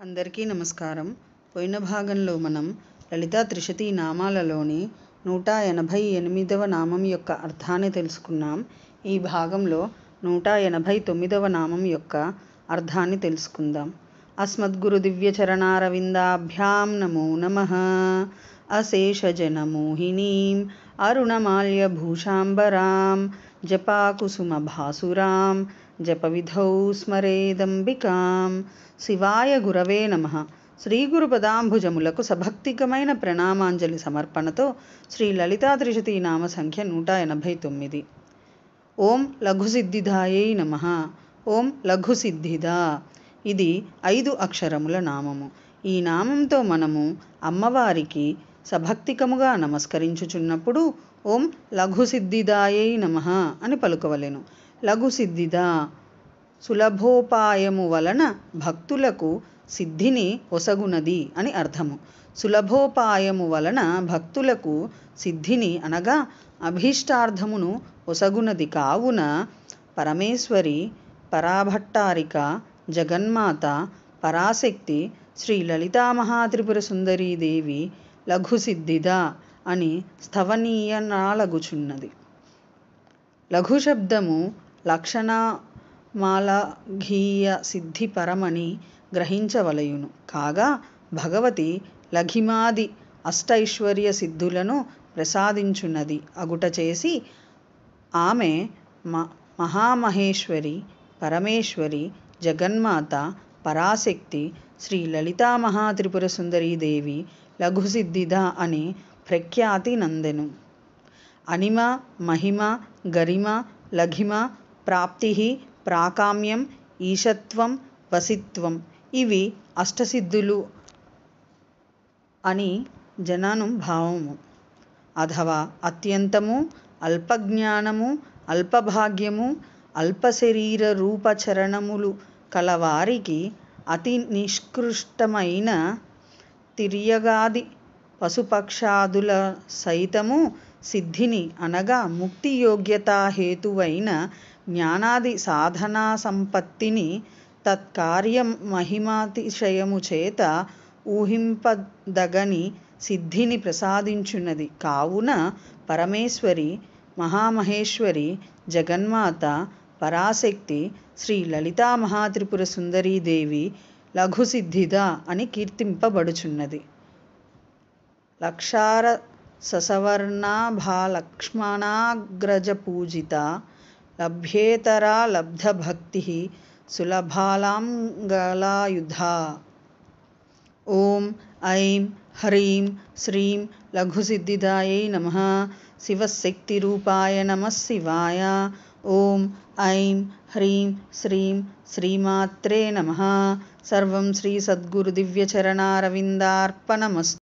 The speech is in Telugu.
అందరికీ నమస్కారం. పోయిన భాగంలో మనం లలితా త్రిశతి నామాలలోని 188వ నామం యొక్క అర్థాన్ని తెలుసుకున్నాం. ఈ భాగంలో 189వ నామం యొక్క అర్థాన్ని తెలుసుకుందాం. అస్మద్గురు దివ్యచరణారవిందాభ్యాం నమో నమః. అశేషజనమోహినీం అరుణమాల్యభూషాంబరాం జపాకుసుమభాసురాం జపవిధౌ స్మరేదంబికాం. శివాయ గురవే నమః. శ్రీ గురు పదాంభుజములకు సభక్తికమైన ప్రణామాంజలి సమర్పణతో శ్రీ లలితా త్రిశతి నామ సంఖ్య 189. ఓం లఘుసిద్ధిదాయై నమః. ఓం లఘుసిద్ధిదా. ఇది 5 అక్షరముల నామము. ఈ నామంతో మనము అమ్మవారికి సభక్తికముగా నమస్కరించుచున్నప్పుడు ఓం లఘుసిద్ధిదాయై నమః అని పలుకవలెను. లఘుసిద్ధిదా సులభోపాయము వలన భక్తులకు సిద్ధిని ఒసగునది అని అర్థము. సులభోపాయము వలన భక్తులకు సిద్ధిని అనగా అభీష్టార్థమును ఒసగునది కావున పరమేశ్వరి, పరాభట్టారిక, జగన్మాత, పరాశక్తి శ్రీ లలితామహాత్రిపుర సుందరీదేవి లఘుసిద్ధిదా అని స్థవనీయనాలగుచున్నది. లఘు శబ్దము లక్షణమాలఘీయ సిద్ధిపరమని గ్రహించవలయును. కాగా భగవతి లఘిమాది అష్టైశ్వర్య సిద్ధులను ప్రసాదించున్నది అగుట చేసి ఆమె మహామహేశ్వరి, పరమేశ్వరి, జగన్మాత, పరాశక్తి శ్రీ లలితామహాత్రిపుర సుందరీదేవి లఘుసిద్ధిదా అని ప్రఖ్యాతి నందెను. అనిమ, మహిమ, గరిమ, లఘిమ, ప్రాప్తి, ప్రాకామ్యం, ఈశత్వం, వసిత్వం ఇవి అష్టసిద్ధులు అని జనానుభావము. అథవా అత్యంతము, అల్పజ్ఞానము, అల్పభాగ్యము, అల్పశరీర రూపచరణములు కలవారికి అతి నిష్కృష్టమైన తిర్యగాది పశుపక్షాదుల సైతము సిద్ధిని అనగా ముక్తి యోగ్యతాహేతువైన జ్ఞానాది సాధనా సంపత్తిని తత్కార్య మహిమాతిశయము చేత ఊహింపదగని సిద్ధిని ప్రసాదించున్నది కావున పరమేశ్వరి, మహామహేశ్వరి, జగన్మాత, పరాశక్తి శ్రీ లలితామహాత్రిపుర సుందరీదేవి లఘుసిద్ధిదా అని కీర్తింపబడుచున్నది. లక్షార ససవర్ణాభాలక్ష్మణాగ్రజపూజిత లభ్యేతరా లబ్ధభక్తి సులభాలాంగలాయుధా. ఓం ఐం హ్రీం శ్రీం లఘుసిద్ధిదాయై నమః. శివశక్తిరూపాయ నమః శివాయ. ఓం ఐం హ్రీం శ్రీం శ్రీమాత్రే నమః. సర్వం శ్రీ సద్గురు దివ్యచరణారవిందార్పణమస్తు.